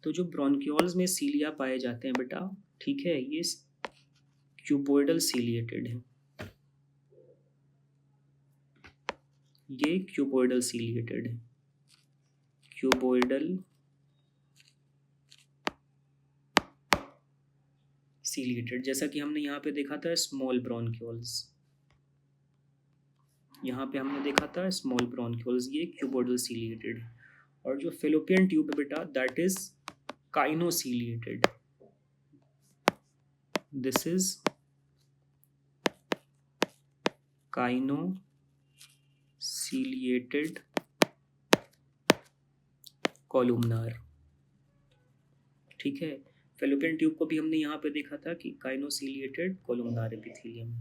तो जो ब्रोंक्यूल्स में सीलिया पाए जाते हैं बेटा, ठीक है, ये क्यूबोइडल सीलिएटेड है, ये क्यूबोइडल सीलिएटेड है, क्यूबोइडल सीलिएटेड। जैसा कि हमने यहाँ पे देखा था स्मॉल ब्रोंक्यूल्स, यहाँ पे हमने देखा था स्मॉल ब्रोंक्यूल्स, ये क्यूबोइडल सीलिएटेड है। और जो फेलोपियन ट्यूब है बेटा, that is kinociliated, this is kinociliated columnar, ठीक है। फेलोपियन ट्यूब को भी हमने यहाँ पे देखा था कि काइनोसीलिएटेड कॉलुमनार एपिथेलियम,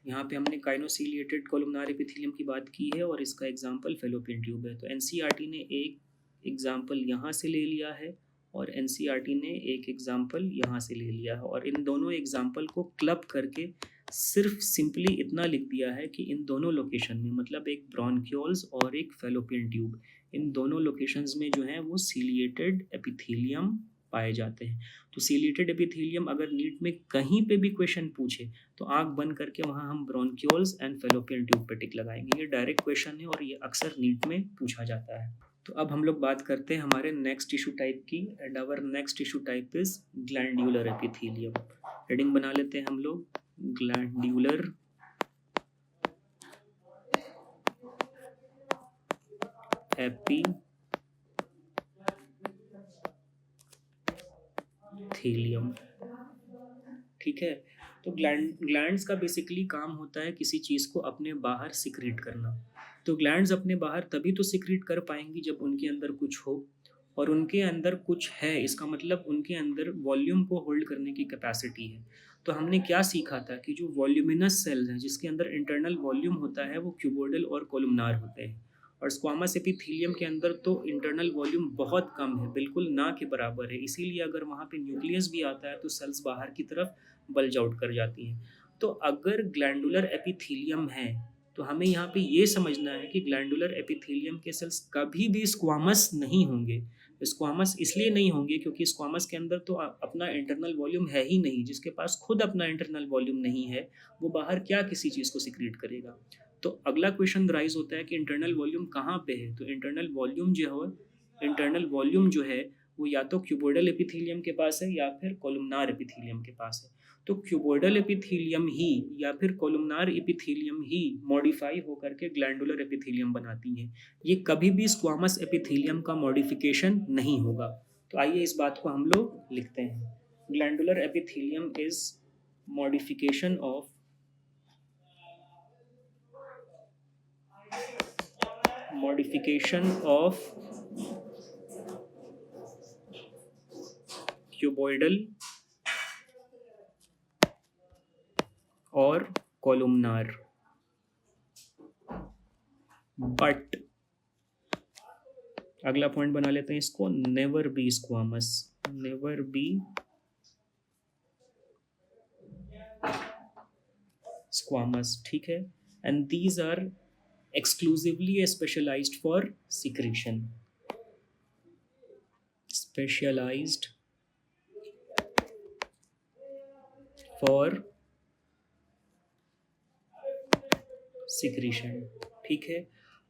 यहाँ पे हमने काइनोसीलिएटेड कॉलुमनार एपिथेलियम की बात की है और इसका एग्जांपल फेलोपियन ट्यूब है। तो एनसीईआरटी ने एक एग्जांपल यहाँ से ले लिया है और एनसीईआरटी ने एक एग्जांपल यहाँ से ले लिया है, और इन दोनों एग्जांपल को क्लब करके सिर्फ सिंपली इतना लिख दिया है कि इन दोनों लोकेशन में, मतलब एक ब्रोंक्यूल्स और एक फेलोपियन ट्यूब, इन दोनों लोकेशंस में जो है वो सीलिएटेड एपिथेलियम पाए जाते हैं। तो सीलिएटेड एपिथेलियम अगर नीट में कहीं पे भी क्वेश्चन पूछे तो आंख बंद करके वहाँ हम ब्रोंक्यूल्स एंड फेलोपियन ट्यूब पे टिक लगाएंगे। ये डायरेक्ट क्वेश्चन है और ये अक्सर नीट में पूछा जाता है। तो अब हम लोग बात करते हैं हमारे नेक्स्ट टिश्यू टाइप की, and our next tissue type is glandular epithelium. Heading बना लेते हैं हम लोग, ग्लैंड्यूलर एपिथेलियम, ठीक है। तो ग्लैंड्स का बेसिकली काम होता है किसी चीज़ को अपने बाहर सिक्रीट करना। तो ग्लैंड्स अपने बाहर तभी तो सिक्रीट कर पाएंगी जब उनके अंदर कुछ हो, और उनके अंदर कुछ है इसका मतलब उनके अंदर वॉल्यूम को होल्ड करने की कैपेसिटी है। तो हमने क्या सीखा था कि जो वॉल्यूमिनस सेल्स हैं जिसके अंदर इंटरनल वॉल्यूम होता है वो क्यूबोइडल और कोलुमनार होते हैं, और स्क्वामस एपिथेलियम के अंदर तो इंटरनल वॉल्यूम बहुत कम है, बिल्कुल ना के बराबर है। इसीलिए अगर वहाँ पे न्यूक्लियस भी आता है तो सेल्स बाहर की तरफ बल्ज आउट कर जाती हैं। तो अगर ग्लैंडुलर एपिथेलियम है तो हमें यहाँ पे ये समझना है कि ग्लैंडुलर एपिथेलियम के सेल्स कभी भी स्क्वामस नहीं होंगे। स्क्वामस इसलिए नहीं होंगे क्योंकि स्क्वामस के अंदर तो अपना इंटरनल वॉल्यूम है ही नहीं। जिसके पास खुद अपना इंटरनल वॉल्यूम नहीं है वो बाहर क्या किसी चीज़ को सिक्रीट करेगा। तो अगला क्वेश्चन राइज होता है कि इंटरनल वॉल्यूम कहाँ पे है। तो इंटरनल वॉल्यूम जो है वो या तो क्यूबोइडल एपिथेलियम के पास है या फिर कोलुमनार एपिथेलियम के पास है। तो क्यूबोइडल एपिथेलियम ही या फिर कोलुमनार एपिथेलियम ही मॉडिफाई होकर के ग्लैंडुलर एपिथेलियम बनाती हैं। ये कभी भी स्क्वामस एपिथेलियम का मॉडिफिकेशन नहीं होगा। तो आइए इस बात को हम लोग लिखते हैं, glandular epithelium is modification of cuboidal और कोलुमनार, बट अगला पॉइंट बना लेते हैं इसको, never be squamous, never be squamous, ठीक है। And these are exclusively specialized for secretion, specialized for secretion, ठीक है।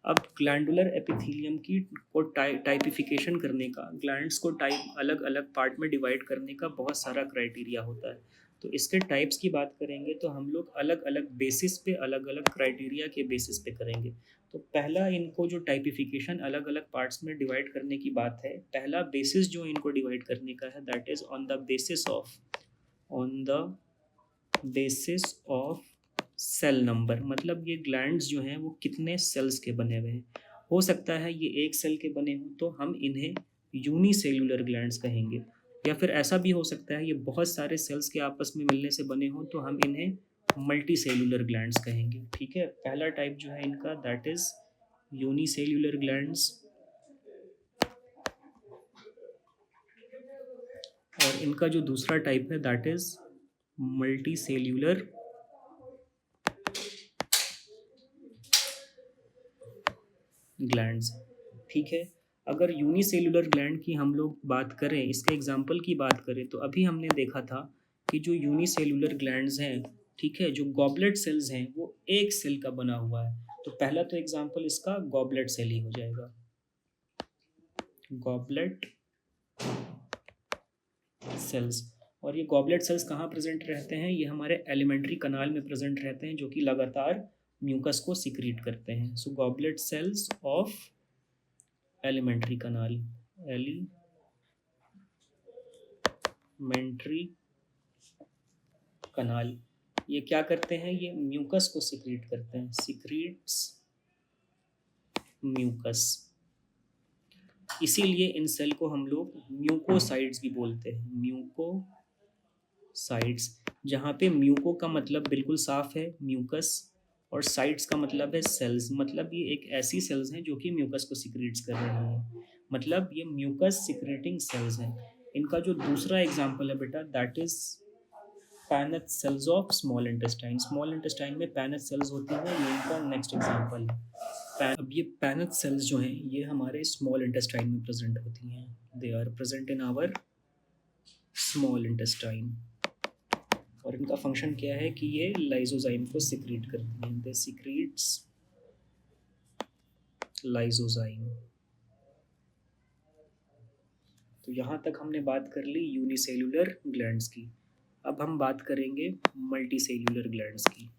अब ग्लैंडुलर एपिथेलियम की को टाइपिफिकेशन करने का, ग्लैंड्स को टाइप अलग अलग पार्ट में डिवाइड करने का बहुत सारा क्राइटेरिया होता है। तो इसके टाइप्स की बात करेंगे तो हम लोग अलग अलग बेसिस पे, अलग अलग क्राइटेरिया के बेसिस पे करेंगे। तो पहला इनको जो टाइपिफिकेशन अलग अलग पार्ट्स में डिवाइड करने की बात है, पहला बेसिस जो इनको डिवाइड करने का है that is on the basis of cell number. मतलब ये ग्लैंड्स जो हैं वो कितने सेल्स के बने हुए हैं। हो सकता है ये एक सेल के बने हों तो हम इन्हें यूनिसेल्युलर ग्लैंड्स कहेंगे, या फिर ऐसा भी हो सकता है ये बहुत सारे सेल्स के आपस में मिलने से बने हों तो हम इन्हें मल्टी सेल्युलर ग्लैंड्स कहेंगे, ठीक है। पहला टाइप जो है इनका दैट इज यूनिसेल्युलर ग्लैंड्स, और इनका जो दूसरा टाइप है that is multi cellular glands, ठीक है। अगर यूनिसेल्युलर ग्लैंड की हम लोग बात करें, इसके एग्जाम्पल की बात करें, तो अभी हमने देखा था कि जो यूनिसेल्युलर ग्लैंड्स हैं, ठीक है, जो गॉबलेट सेल्स हैं, वो एक सेल का बना हुआ है। तो पहला तो एग्जाम्पल इसका गॉबलेट सेल ही हो जाएगा, गॉबलेट सेल्स। और ये गॉबलेट सेल्स कहाँ प्रेजेंट रहते हैं? ये हमारे एलिमेंट्री कनाल में प्रेजेंट रहते हैं, जो कि लगातार म्यूकस को सिक्रीट करते हैं। So goblet cells of alimentary canal, alimentary canal, ये क्या करते हैं? ये म्यूकस को सिक्रीट करते हैं, सिक्रीट्स म्यूकस। इसीलिए इन सेल को हम लोग म्यूकोसाइट्स भी बोलते हैं, म्यूकोसाइट्स, जहाँ पे म्यूको का मतलब बिल्कुल साफ है, म्यूकस, और साइट्स का मतलब है सेल्स। मतलब ये एक ऐसी सेल्स हैं जो कि म्यूकस को सिक्रीट्स कर रही हैं, मतलब ये म्यूकस सिक्रेटिंग सेल्स हैं। इनका जो दूसरा एग्जाम्पल है बेटा, that is Paneth cells of small intestine. Small intestine में पैनेथ सेल्स होती हैं, ये इनका नेक्स्ट एग्जाम्पल है। अब ये पैनेथ सेल्स जो हैं, ये हमारे स्मॉल इंटेस्टाइन में प्रेजेंट होती हैं, they are present in our small intestine. और इनका फंक्शन क्या है कि ये लाइसोजाइम को सिक्रीट करती हैं, दे सिक्रीट्स लाइसोजाइम। तो यहाँ तक हमने बात कर ली यूनिसेल्युलर ग्लैंड्स की। अब हम बात करेंगे मल्टीसेल्युलर ग्लैंड्स की।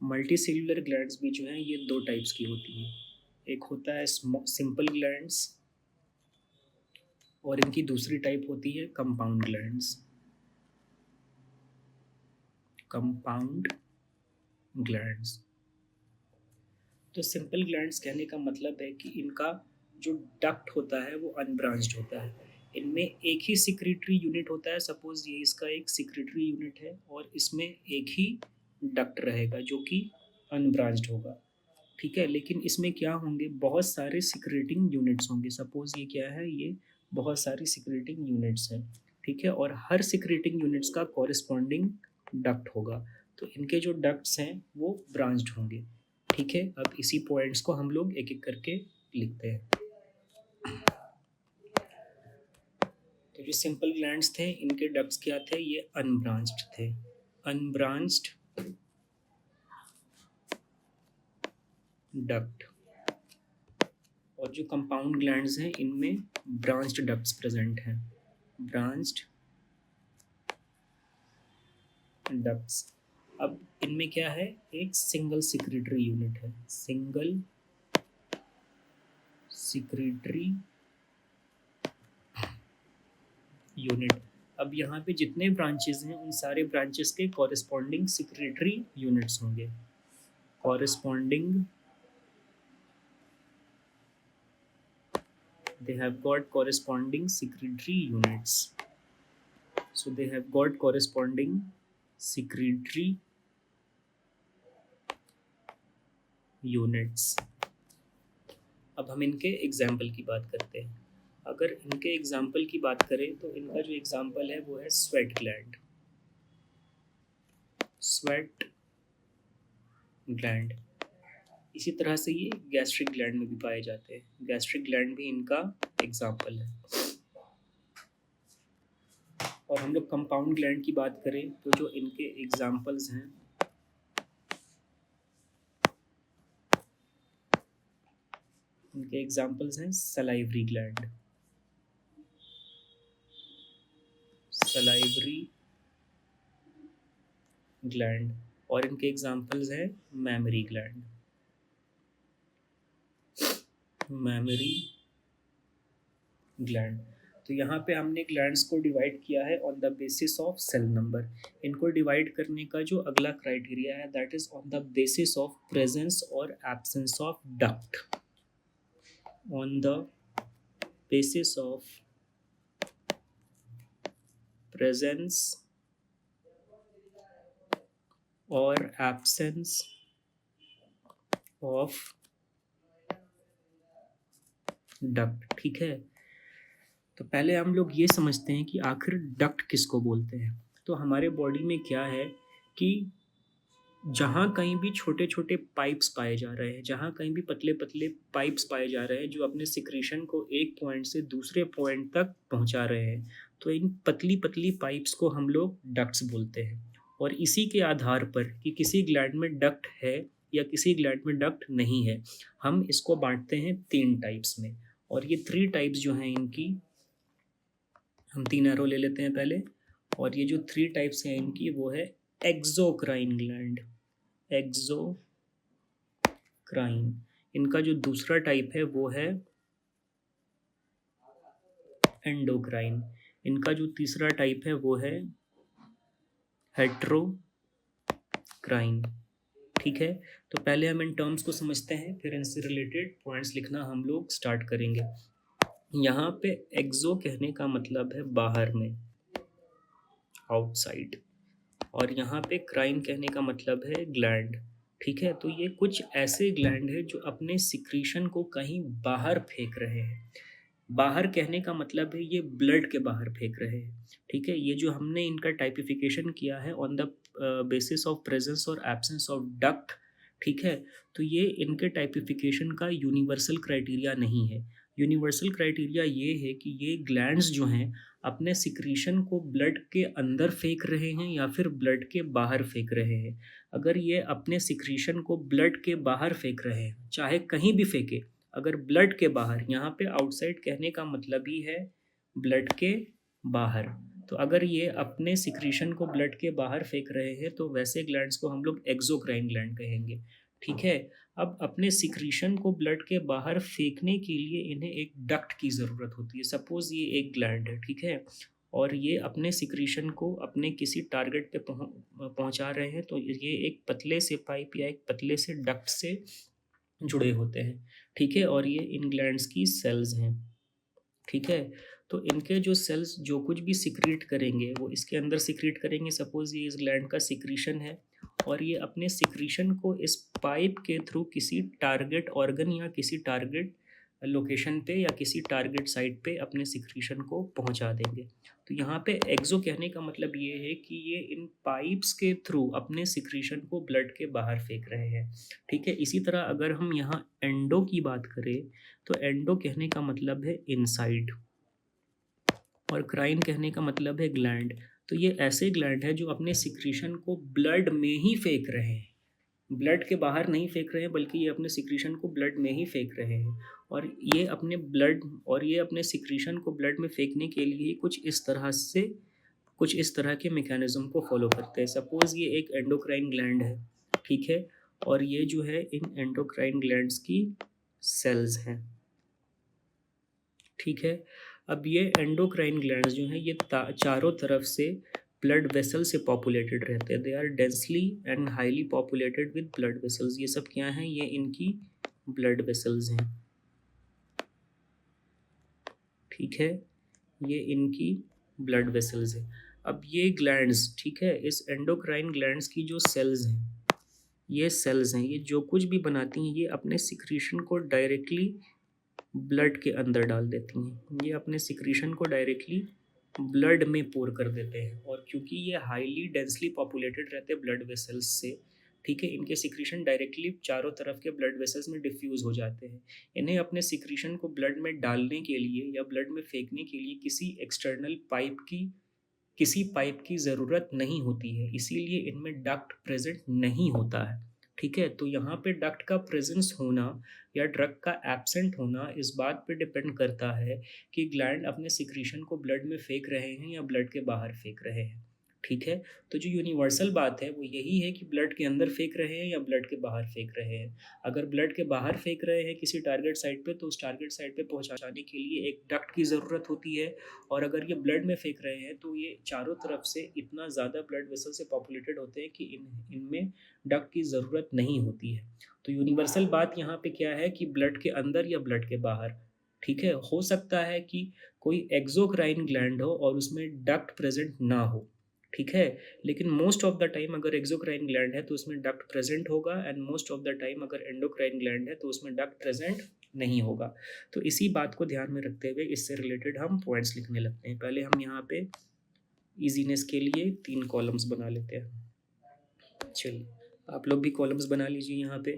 मल्टीसेल्युलर ग्लैंड्स भी जो हैं, ये दो टाइप्स की होती हैं। एक होता है सिंपल ग्लैंड्स, और इनकी दूसरी टाइप होती है कंपाउंड ग्लैंड्स, कंपाउंड ग्लैंड्स। तो सिंपल ग्लैंड्स कहने का मतलब है कि इनका जो डक्ट होता है वो अनब्रांच्ड होता है। इनमें एक ही सिक्रेटरी यूनिट होता है, सपोज ये इसका एक सिक्रेटरी यूनिट है, और इसमें एक ही डक्ट रहेगा जो कि अनब्रांच्ड होगा, ठीक है। लेकिन इसमें क्या होंगे? बहुत सारे सिक्रेटिंग यूनिट्स होंगे। सपोज ये क्या है? ये बहुत सारी सिक्रेटिंग यूनिट्स हैं, ठीक है, और हर सिक्रेटिंग यूनिट्स का कॉरिस्पॉन्डिंग डक्ट होगा। तो इनके जो डक्ट्स हैं वो ब्रांच्ड होंगे, ठीक है। अब इसी पॉइंट्स को हम लोग एक एक करके लिखते हैं। तो जो सिंपल ग्लैंड्स थे, इनके डक्ट्स क्या थे? ये अनब्रांच्ड थे, अनब्रांच्ड डक्ट। और जो कंपाउंड ग्लैंड्स हैं, इनमें ब्रांच्ड डक्ट्स प्रेजेंट हैं, ब्रांच्ड डक्ट्स। अब इनमें क्या है? एक सिंगल सिक्रेटरी यूनिट है, सिंगल सिक्रेटरी यूनिट। अब यहाँ पे जितने ब्रांचेस हैं, उन सारे ब्रांचेस के कॉरेस्पॉन्डिंग सिक्रेटरी यूनिट्स होंगे, corresponding, they have got corresponding secretory units, so they have got corresponding secretory units। अब हम इनके एग्जाम्पल की बात करते हैं। अगर इनके एग्जाम्पल की बात करें तो इनका जो एग्जाम्पल है वो है स्वेट ग्लैंड, स्वेट ग्लैंड। इसी तरह से ये गैस्ट्रिक ग्लैंड में भी पाए जाते हैं, गैस्ट्रिक ग्लैंड भी इनका एग्जाम्पल है। और हम लोग कंपाउंड ग्लैंड की बात करें तो जो इनके एग्जाम्पल्स हैं, इनके एग्जाम्पल्स हैं सलाइवरी ग्लैंड, सलाइवरी ग्लैंड, और इनके एग्जाम्पल्स हैं मैमरी ग्लैंड, मैमरी ग्लैंड। तो यहाँ पे हमने ग्लैंड्स को डिवाइड किया है on the basis of cell number. इनको डिवाइड करने का जो अगला क्राइटेरिया है, that is on the basis of presence और absence of duct, on the basis of presence और एब्सेंस ऑफ डक्ट, ठीक है। तो पहले हम लोग ये समझते हैं कि आखिर डक्ट किसको बोलते हैं। तो हमारे बॉडी में क्या है कि जहाँ कहीं भी छोटे-छोटे पाइप्स पाए जा रहे हैं, जहाँ कहीं भी पतले-पतले पाइप्स पाए जा रहे हैं जो अपने सिक्रीशन को एक पॉइंट से दूसरे पॉइंट तक पहुँचा रहे हैं, तो इन पतली-पतली पाइप्स को हम लोग डक्ट्स बोलते हैं। और इसी के आधार पर कि किसी ग्लैंड में डक्ट है या किसी ग्लैंड में डक्ट नहीं है, हम इसको बाँटते हैं 3 टाइप्स में। और ये 3 टाइप्स जो हैं इनकी, हम 3 एरो ले लेते हैं पहले। और ये जो 3 टाइप्स हैं इनकी वो है एक्सोक्राइन ग्लैंड, एक्सोक्राइन। इनका जो दूसरा टाइप है वो है एंडोक्राइन। इनका जो तीसरा टाइप है वो है हेट्रोक्राइन। ठीक है, तो पहले हम इन टर्म्स को समझते हैं, फिर इनसे रिलेटेड पॉइंट्स लिखना हम लोग स्टार्ट करेंगे। यहाँ पे एक्सो कहने का मतलब है बाहर में, आउटसाइड। और यहाँ पे क्राइन कहने का मतलब है ग्लैंड। ठीक है, तो ये कुछ ऐसे ग्लैंड है जो अपने सिक्रीशन को कहीं बाहर फेंक रहे हैं। बाहर कहने का मतलब है ये ब्लड के बाहर फेंक रहे हैं। ठीक है, ये जो हमने इनका टाइपिफिकेशन किया है on the basis of presence और एब्सेंस ऑफ डक्ट। ठीक है, तो ये इनके टाइपिफिकेशन का यूनिवर्सल क्राइटेरिया नहीं है। यूनिवर्सल क्राइटेरिया ये है कि ये ग्लैंड्स जो हैं अपने सिक्रीशन को ब्लड के अंदर फेंक रहे हैं या फिर ब्लड के बाहर फेंक रहे हैं। अगर ये अपने सिक्रीशन को ब्लड के बाहर फेंक रहे हैं, चाहे कहीं भी फेंके, अगर ब्लड के बाहर, यहाँ पे आउटसाइड कहने का मतलब ही है ब्लड के बाहर, तो अगर ये अपने सिक्रीशन को ब्लड के बाहर फेंक रहे हैं तो वैसे ग्लैंड्स को हम लोग एक्सोक्राइन ग्लैंड कहेंगे। ठीक है, अब अपने सिक्रीशन को ब्लड के बाहर फेंकने के लिए इन्हें एक डक्ट की ज़रूरत होती है। सपोज ये एक ग्लैंड है, ठीक है, और ये अपने सिक्रीशन को अपने किसी टारगेट पे पहुंचा रहे हैं, तो ये एक पतले से पाइप या एक पतले से डक्ट से जुड़े होते हैं। ठीक है, और ये इन ग्लैंड्स की सेल्स हैं। ठीक है, तो इनके जो सेल्स जो कुछ भी सिक्रीट करेंगे वो इसके अंदर सिक्रीट करेंगे। सपोज ये इस ग्लैंड का सिक्रीशन है और ये अपने सिक्रीशन को इस पाइप के थ्रू किसी टारगेट ऑर्गन या किसी टारगेट लोकेशन पे या किसी टारगेट साइट पे अपने सिक्रीशन को पहुंचा देंगे। तो यहाँ पे एक्सो कहने का मतलब ये है कि ये इन पाइप्स के थ्रू अपने सिक्रीशन को ब्लड के बाहर फेंक रहे हैं। ठीक है, इसी तरह अगर हम यहाँ एंडो की बात करें तो एंडो कहने का मतलब है इनसाइड और क्राइन कहने का मतलब है ग्लैंड। तो ये ऐसे ग्लैंड है जो अपने सिक्रीशन को ब्लड में ही फेंक रहे हैं, ब्लड के बाहर नहीं फेंक रहे हैं, बल्कि ये अपने सिक्रीशन को ब्लड में ही फेंक रहे हैं। और ये अपने सिक्रीशन को ब्लड में फेंकने के लिए कुछ इस तरह के मैकेनिज्म को फॉलो करते हैं। सपोज ये एक एंडोक्राइन ग्लैंड है, ठीक है, और ये जो है इन एंडोक्राइन ग्लैंड्स की सेल्स हैं। ठीक है, अब ये एंडोक्राइन ग्लैंड्स जो हैं ये चारों तरफ से ब्लड वेसल से पॉपुलेटेड रहते हैं। They are densely and highly populated with blood vessels. ये सब क्या हैं? ये इनकी ब्लड वेसल्स हैं। ठीक है, ये इनकी ब्लड वेसल्स हैं। अब ये ग्लैंड्स, ठीक है, इस एंडोक्राइन ग्लैंड्स की जो सेल्स हैं, ये सेल्स हैं, ये जो कुछ भी बनाती हैं ये अपने सिक्रीशन को डायरेक्टली ब्लड के अंदर डाल देती हैं। ये अपने सिक्रीशन को डायरेक्टली ब्लड में पोर कर देते हैं। और क्योंकि ये हाईली डेंसली पॉपुलेटेड रहते हैं ब्लड वेसल्स से, ठीक है, इनके सिक्रीशन डायरेक्टली चारों तरफ के ब्लड वेसल्स में डिफ्यूज़ हो जाते हैं। इन्हें अपने सिक्रीशन को ब्लड में डालने के लिए या ब्लड में फेंकने के लिए किसी पाइप की ज़रूरत नहीं होती है, इसीलिए इनमें डक्ट प्रेजेंट नहीं होता है। ठीक है, तो यहाँ पे डक्ट का प्रेजेंस होना या ड्रग का एब्सेंट होना इस बात पे डिपेंड करता है कि ग्लैंड अपने सिक्रीशन को ब्लड में फेंक रहे हैं या ब्लड के बाहर फेंक रहे हैं। ठीक है, तो जो यूनिवर्सल बात है वो यही है कि ब्लड के अंदर फेंक रहे हैं या ब्लड के बाहर फेंक रहे हैं। अगर ब्लड के बाहर फेंक रहे हैं किसी टारगेट साइट पे, तो उस टारगेट साइट पे पहुंचाने के लिए एक डक्ट की ज़रूरत होती है। और अगर ये ब्लड में फेंक रहे हैं तो ये चारों तरफ से इतना ज़्यादा ब्लड वेसल से पॉपुलेटेड होते हैं कि इनमें डक्ट की ज़रूरत नहीं होती है। तो यूनिवर्सल बात यहाँ पे क्या है कि ब्लड के अंदर या ब्लड के बाहर। ठीक है, हो सकता है कि कोई एक्सोक्राइन ग्लैंड हो और उसमें डक्ट प्रेजेंट ना हो। ठीक है, लेकिन मोस्ट ऑफ द टाइम अगर एक्सोक्राइन ग्लैंड है तो उसमें डक्ट प्रेजेंट होगा, and most of the time अगर एंडोक्राइन ग्लैंड है तो उसमें डक्ट प्रेजेंट नहीं होगा। तो इसी बात को ध्यान में रखते हुए इससे रिलेटेड हम पॉइंट्स लिखने लगते हैं। पहले हम यहाँ पे इजीनेस के लिए 3 कॉलम्स बना लेते हैं। चलिए, आप लोग भी कॉलम्स बना लीजिए यहाँ पे।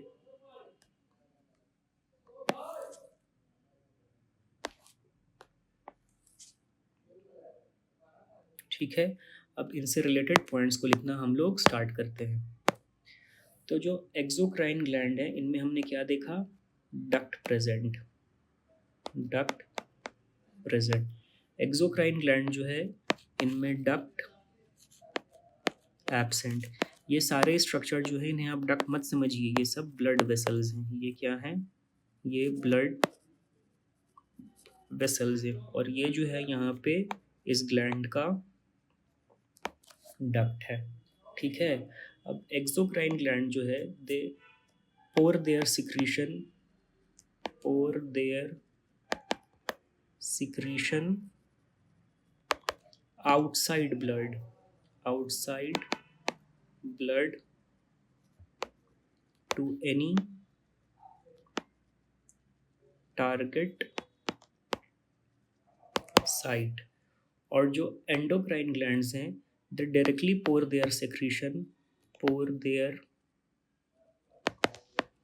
ठीक है, अब इनसे रिलेटेड पॉइंट्स को लिखना हम लोग स्टार्ट करते हैं। तो जो एक्सोक्राइन ग्लैंड है इनमें हमने क्या देखा, duct present, duct present. Exocrine gland जो है इनमें डक्ट एब्सेंट। ये सारे स्ट्रक्चर जो है इन्हें आप डक्ट मत समझिए, ये सब ब्लड वेसल्स हैं। ये क्या है, ये ब्लड वेसल्स है, और ये जो है यहाँ पे इस ग्लैंड का डक्ट है। ठीक है, अब एक्सोक्राइन ग्लैंड जो है they pour their secretion, pour their secretion outside blood, outside blood to any target site. और जो एंडोक्राइन ग्लैंड्स हैं they directly pour their secretion, pour their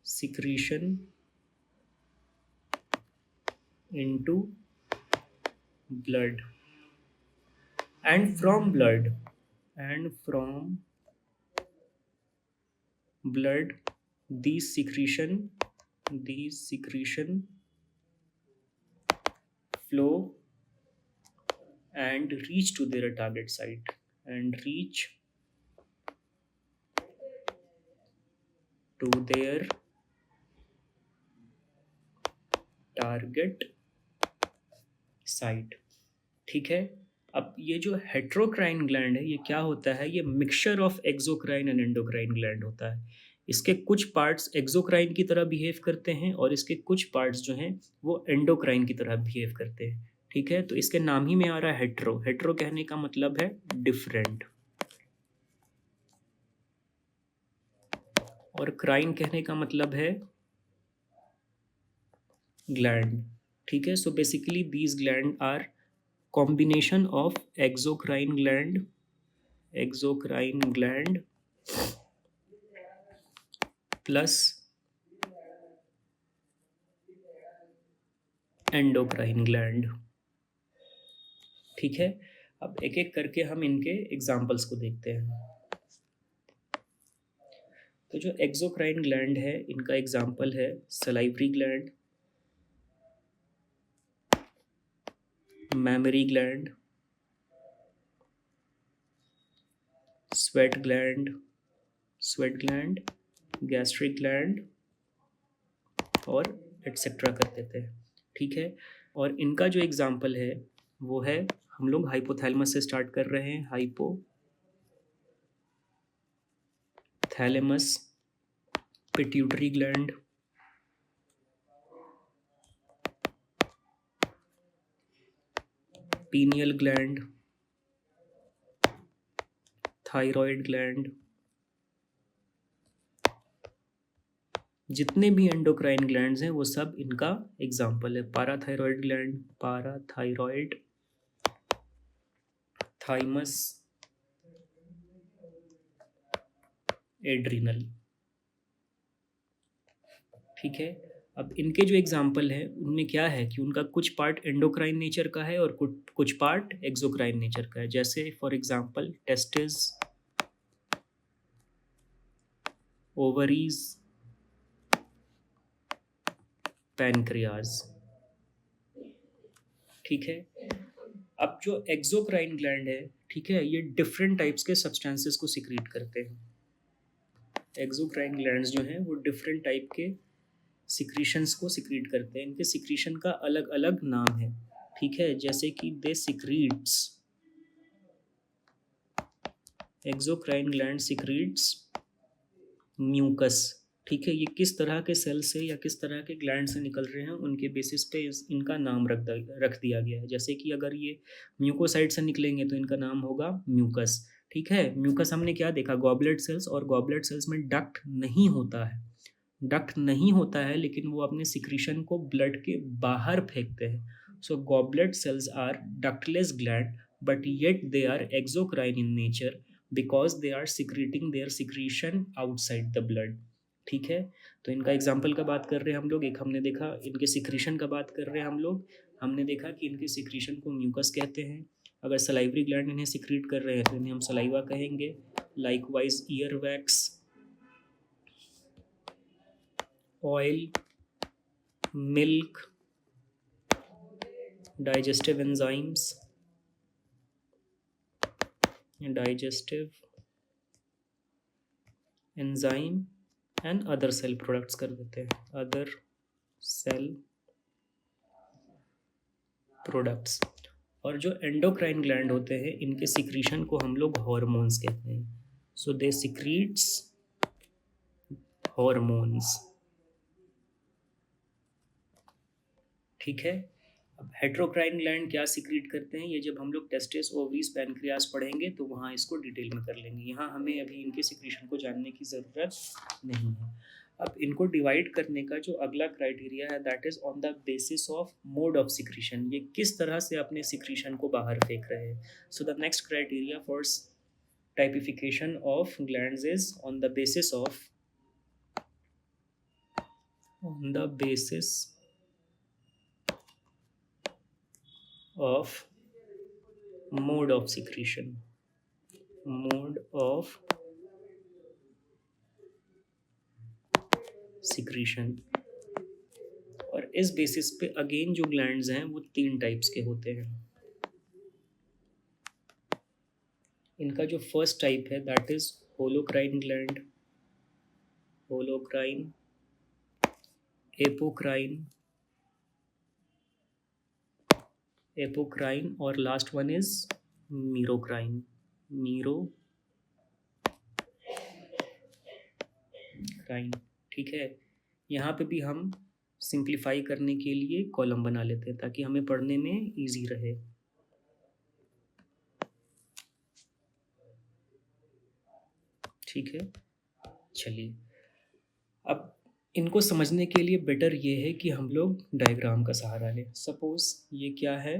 secretion into blood, and from blood, and from blood these secretion flow and reach to their target site, and reach to their target site. ठीक है, अब ये जो heterocrine gland है ये क्या होता है, ये mixture of exocrine and endocrine gland होता है। इसके कुछ पार्ट्स एक्सोक्राइन की तरह बिहेव करते हैं और इसके कुछ पार्ट्स जो हैं वो एंडोक्राइन की तरह बिहेव करते हैं। ठीक है, तो इसके नाम ही में आ रहा है हेट्रो। हेट्रो कहने का मतलब है डिफरेंट, और क्राइन कहने का मतलब है ग्लैंड। ठीक है, so basically these gland are combination of exocrine gland plus endocrine gland। ठीक है, अब एक एक करके हम इनके एग्जाम्पल्स को देखते हैं। तो जो एक्सोक्राइन ग्लैंड है इनका एग्जाम्पल है salivary gland, mammary gland, sweat gland, gastric gland और एटसेट्रा कर देते हैं। ठीक है, और इनका जो एग्जाम्पल है वो है, हम लोग हाइपोथैलेमस से स्टार्ट कर रहे हैं। Hypothalamus, pituitary gland, pineal gland, thyroid gland. जितने भी एंडोक्राइन ग्लैंड्स हैं वो सब इनका एग्जाम्पल है। पाराथायरॉयड ग्लैंड, पाराथायरॉयड, थाइमस, एड्रिनल। ठीक है, अब इनके जो एग्जाम्पल है उनमें क्या है कि उनका कुछ पार्ट एंडोक्राइन नेचर का है और कुछ पार्ट एक्सोक्राइन नेचर का है। जैसे for example testis, ovaries, pancreas. ठीक है, अब जो एक्सोक्राइन ग्लैंड है, ठीक है, ये डिफरेंट टाइप्स के सब्सटेंसेस को सिक्रीट करते हैं। एक्सोक्राइन ग्लैंड्स जो हैं वो डिफरेंट टाइप के सिक्रीशंस को सिक्रीट करते हैं। इनके सिक्रीशन का अलग अलग नाम है। ठीक है, जैसे कि they secretes, exocrine gland secretes mucus. ठीक है, ये किस तरह के सेल से या किस तरह के ग्लैंड से निकल रहे हैं उनके बेसिस पे इनका नाम रख दिया गया है। जैसे कि अगर ये म्यूकोसाइट से निकलेंगे तो इनका नाम होगा म्यूकस। ठीक है, म्यूकस हमने क्या देखा, गॉबलेट सेल्स, और गॉबलेट सेल्स में डक्ट नहीं होता है, डक्ट नहीं होता है, लेकिन वो अपने सिक्रीशन को ब्लड के बाहर फेंकते हैं। So goblet cells are ductless gland but yet they are exocrine in nature, because they are secreting their secretion outside the blood. ठीक है, तो इनका एग्जाम्पल का बात कर रहे हैं हम लोग, एक हमने देखा इनके सिक्रीशन का बात कर रहे हैं हम लोग, हमने देखा कि इनके सिक्रीशन को म्यूकस कहते हैं। अगर सलाइवरी ग्लैंड इन्हें सिक्रीट कर रहे हैं तो इन्हें हम सलाइवा कहेंगे। Likewise ear wax, oil, milk, digestive enzymes, and other cell products कर देते हैं, other cell products। और जो एंडोक्राइन ग्लैंड होते हैं इनके सिक्रीशन को हम लोग हॉर्मोन्स कहते हैं। सो दे सिक्रीट्स हॉर्मोन्स। ठीक है, अब हेट्रोक्राइन ग्लैंड क्या सिक्रीट करते हैं, ये जब हम लोग टेस्टिस, ओवरीज, पैनक्रियास पढ़ेंगे तो वहाँ इसको डिटेल में कर लेंगे, यहाँ हमें अभी इनके सिक्रीशन को जानने की ज़रूरत नहीं है। अब इनको डिवाइड करने का जो अगला क्राइटेरिया है that is on the basis of mode of secretion, ये किस तरह से अपने सिक्रीशन को बाहर फेंक रहे हैं। So the next criteria for typification of glands is on the basis of mode of secretion, और इस बेसिस पे अगेन जो ग्लैंड्स हैं वो 3 टाइप्स के होते हैं। इनका जो फर्स्ट टाइप है that is holocrine gland, holocrine, apocrine और लास्ट वन इज मीरोक्राइन, ठीक है, यहाँ पे भी हम सिंप्लीफाई करने के लिए कॉलम बना लेते हैं ताकि हमें पढ़ने में इजी रहे। ठीक है, चलिए अब इनको समझने के लिए बेटर ये है कि हम लोग डायग्राम का सहारा लें। सपोज ये क्या है,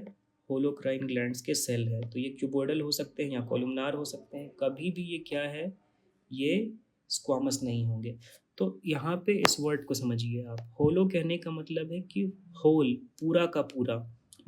होलोक्राइन ग्लैंड्स के सेल है, तो ये क्यूबोइडल हो सकते हैं या कॉलमनार हो सकते हैं, कभी भी ये क्या है, ये स्क्वामस नहीं होंगे। तो यहाँ पे इस वर्ड को समझिए आप, होलो कहने का मतलब है कि होल, पूरा का पूरा,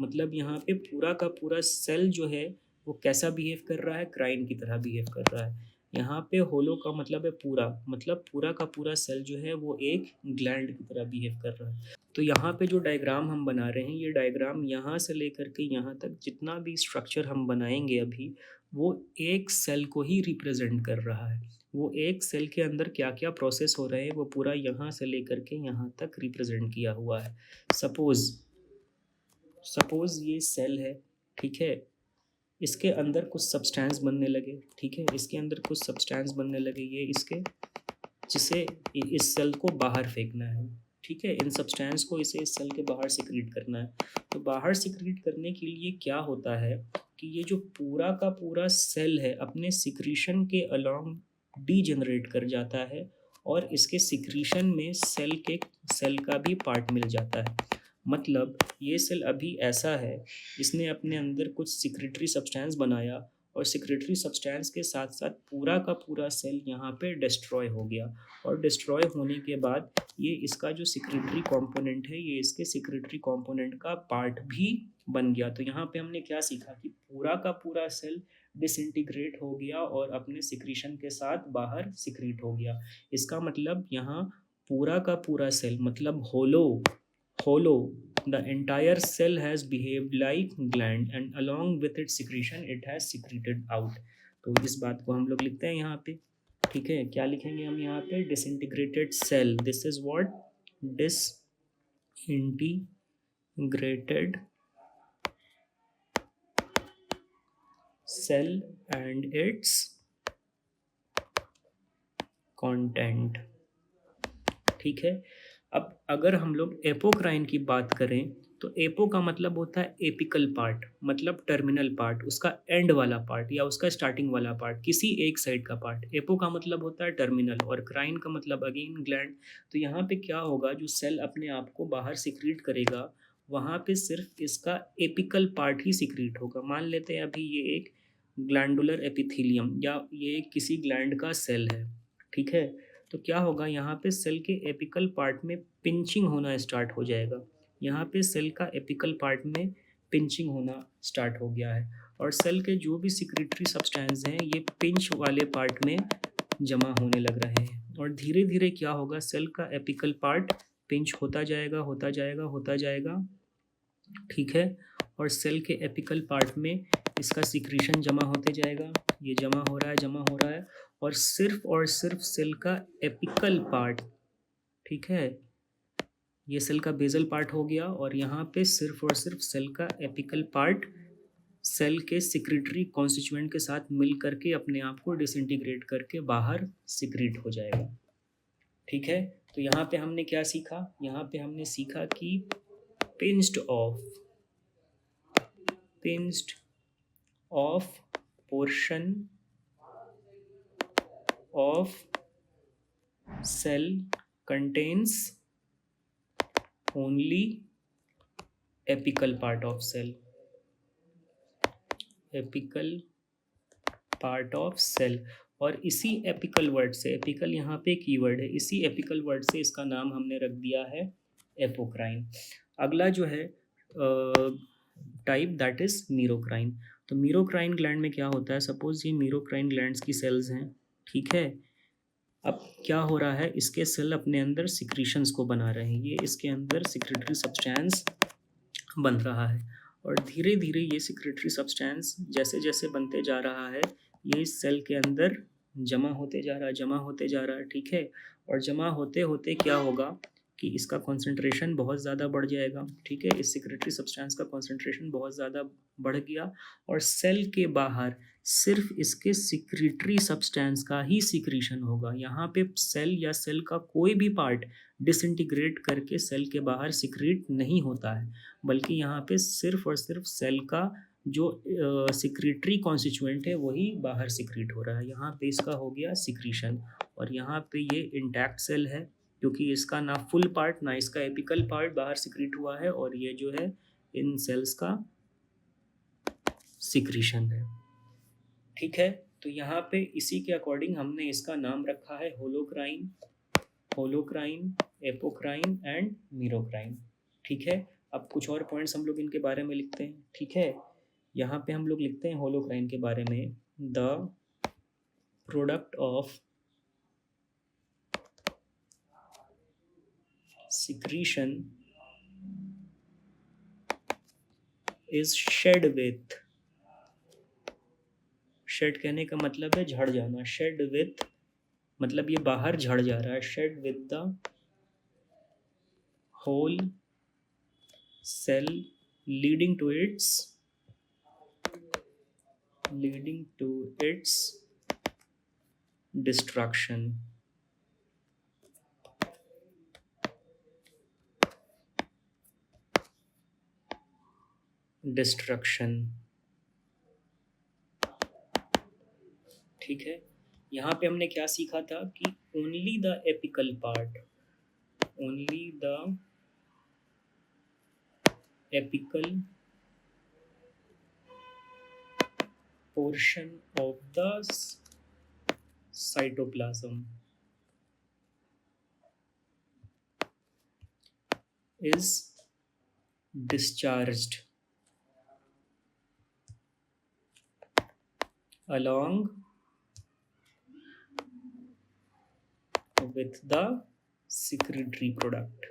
मतलब यहाँ पे पूरा का पूरा सेल जो है वो कैसा बिहेव कर रहा है, क्राइन की तरह बिहेव कर रहा है। यहाँ पे होलो का मतलब है पूरा, मतलब पूरा का पूरा सेल जो है वो एक ग्लैंड की तरह बिहेव कर रहा है। तो यहाँ पे जो डायग्राम हम बना रहे हैं, ये डायग्राम यहाँ से लेकर के यहाँ तक जितना भी स्ट्रक्चर हम बनाएंगे अभी, वो एक सेल को ही रिप्रेजेंट कर रहा है। वो एक सेल के अंदर क्या क्या प्रोसेस हो रहे हैं वो पूरा यहाँ से लेकर के यहाँ तक रिप्रेजेंट किया हुआ है। सपोज ये सेल है, ठीक है, इसके अंदर कुछ सब्सटेंस बनने लगे, ठीक है, इसके अंदर कुछ सब्सटेंस बनने लगे, ये इसके, जिसे इस सेल को बाहर फेंकना है, ठीक है, इन सब्सटेंस को इसे इस सेल के बाहर सिक्रीट करना है। तो बाहर सिक्रीट करने के लिए क्या होता है कि ये जो पूरा का पूरा सेल है अपने सिक्रीशन के अलोंग डीजनरेट कर जाता है और इसके सिक्रीशन में सेल का भी पार्ट मिल जाता है। मतलब ये सेल अभी ऐसा है, इसने अपने अंदर कुछ सिक्रेटरी सब्सटेंस बनाया और सिक्रेटरी सब्सटेंस के साथ साथ पूरा का पूरा सेल यहाँ पे डिस्ट्रॉय हो गया, और डिस्ट्रॉय होने के बाद ये इसका जो सिक्रेटरी कंपोनेंट है ये इसके सिक्रेटरी कंपोनेंट का पार्ट भी बन गया। तो यहाँ पे हमने क्या सीखा कि पूरा का पूरा सेल डिसइंटीग्रेट हो गया और अपने सिक्रीशन के साथ बाहर सिक्रीट हो गया। इसका मतलब यहाँ पूरा का पूरा सेल मतलब hollow, the entire cell has behaved like gland and along with its secretion it has secreted out। तो इस बात को हम लोग लिखते हैं यहाँ पे, ठीक है, क्या लिखेंगे हम यहाँ पे, disintegrated cell, this is what disintegrated cell and its content। ठीक है, अब अगर हम लोग एपोक्राइन की बात करें तो एपो का मतलब होता है एपिकल पार्ट, मतलब टर्मिनल पार्ट, उसका एंड वाला पार्ट या उसका स्टार्टिंग वाला पार्ट, किसी एक साइड का पार्ट। एपो का मतलब होता है टर्मिनल और क्राइन का मतलब अगेन ग्लैंड। तो यहाँ पे क्या होगा, जो सेल अपने आप को बाहर सिक्रीट करेगा वहाँ पे सिर्फ इसका एपिकल पार्ट ही सिक्रीट होगा। मान लेते हैं अभी ये एक ग्लैंडुलर एपिथेलियम, या ये किसी ग्लैंड का सेल है, ठीक है। तो क्या होगा, यहाँ पे सेल के एपिकल पार्ट में पिंचिंग होना स्टार्ट हो जाएगा। यहाँ पे सेल का एपिकल पार्ट में पिंचिंग होना स्टार्ट हो गया है, और सेल के जो भी सिक्रीटरी सब्सटेंस हैं ये पिंच वाले पार्ट में जमा होने लग रहे हैं, और धीरे धीरे क्या होगा, सेल का एपिकल पार्ट पिंच होता जाएगा, होता जाएगा, होता जाएगा, ठीक है। और सेल के एपिकल पार्ट में इसका सिक्रीशन जमा होते जाएगा, ये जमा हो रहा है, जमा हो रहा है, और सिर्फ सेल का एपिकल पार्ट, ठीक है, ये सेल का बेसल पार्ट हो गया, और यहाँ पे सिर्फ और सिर्फ सेल का एपिकल पार्ट सेल के सिक्रीटरी कॉन्स्टिट्यूएंट के साथ मिल करके अपने आप को डिसइंटीग्रेट करके बाहर सिक्रीट हो जाएगा, ठीक है। तो यहाँ पे हमने क्या सीखा, यहाँ पे हमने सीखा कि pinched off portion of cell contains only apical part of cell, apical part of cell. और इसी एपिकल वर्ड से, एपिकल यहाँ पे कीवर्ड है, इसी एपिकल वर्ड से इसका नाम हमने रख दिया है एपोक्राइन। अगला जो है टाइप, दैट इज मीरोक्राइन। तो मीरोक्राइन ग्लैंड में क्या होता है, सपोज ये मीरोक्राइन ग्लैंड्स की सेल्स हैं, ठीक है। अब क्या हो रहा है, इसके सेल अपने अंदर सिक्रीशंस को बना रहे हैं, ये इसके अंदर सिक्रेटरी सब्सटेंस बन रहा है, और धीरे धीरे ये सिक्रेटरी सब्सटेंस जैसे जैसे बनते जा रहा है, ये इस सेल के अंदर जमा होते जा रहा है, जमा होते जा रहा है, ठीक है। और जमा होते होते क्या होगा कि इसका कॉन्सेंट्रेशन बहुत ज़्यादा बढ़ जाएगा, ठीक है। इस सिक्रेटरी सब्सटेंस का कॉन्सेंट्रेशन बहुत ज़्यादा बढ़ गया, और सेल के बाहर सिर्फ इसके सिक्रेटरी सब्सटेंस का ही सिक्रीशन होगा। यहाँ पे सेल या सेल का कोई भी पार्ट डिसइंटीग्रेट करके सेल के बाहर सिक्रीट नहीं होता है, बल्कि यहाँ पे सिर्फ और सिर्फ सेल का जो सिक्रीटरी कॉन्स्टिट्यूएंट है वही बाहर सिक्रीट हो रहा है। यहाँ पे इसका हो गया सिक्रीशन, और यहाँ पे ये इंटैक्ट सेल है, क्योंकि इसका ना फुल पार्ट ना इसका एपिकल पार्ट बाहर सिक्रीट हुआ है, और ये जो है इन सेल्स का सिक्रीशन है, ठीक है। तो यहाँ पे इसी के अकॉर्डिंग हमने इसका नाम रखा है होलोक्राइन, एपोक्राइन एंड मीरोक्राइन, ठीक है। अब कुछ और पॉइंट्स हम लोग इनके बारे में लिखते हैं, ठीक है। यहाँ पे हम लोग लिखते हैं होलोक्राइन के बारे में, the product of secretion is shed with, shed कहने का मतलब है झड़ जाना, shed with मतलब ये बाहर झड़ जा रहा है, shed with the whole cell leading to its destruction, ठीक है। यहाँ पे हमने क्या सीखा था कि only the apical part, only the apical portion of the cytoplasm is discharged along with the secretory product,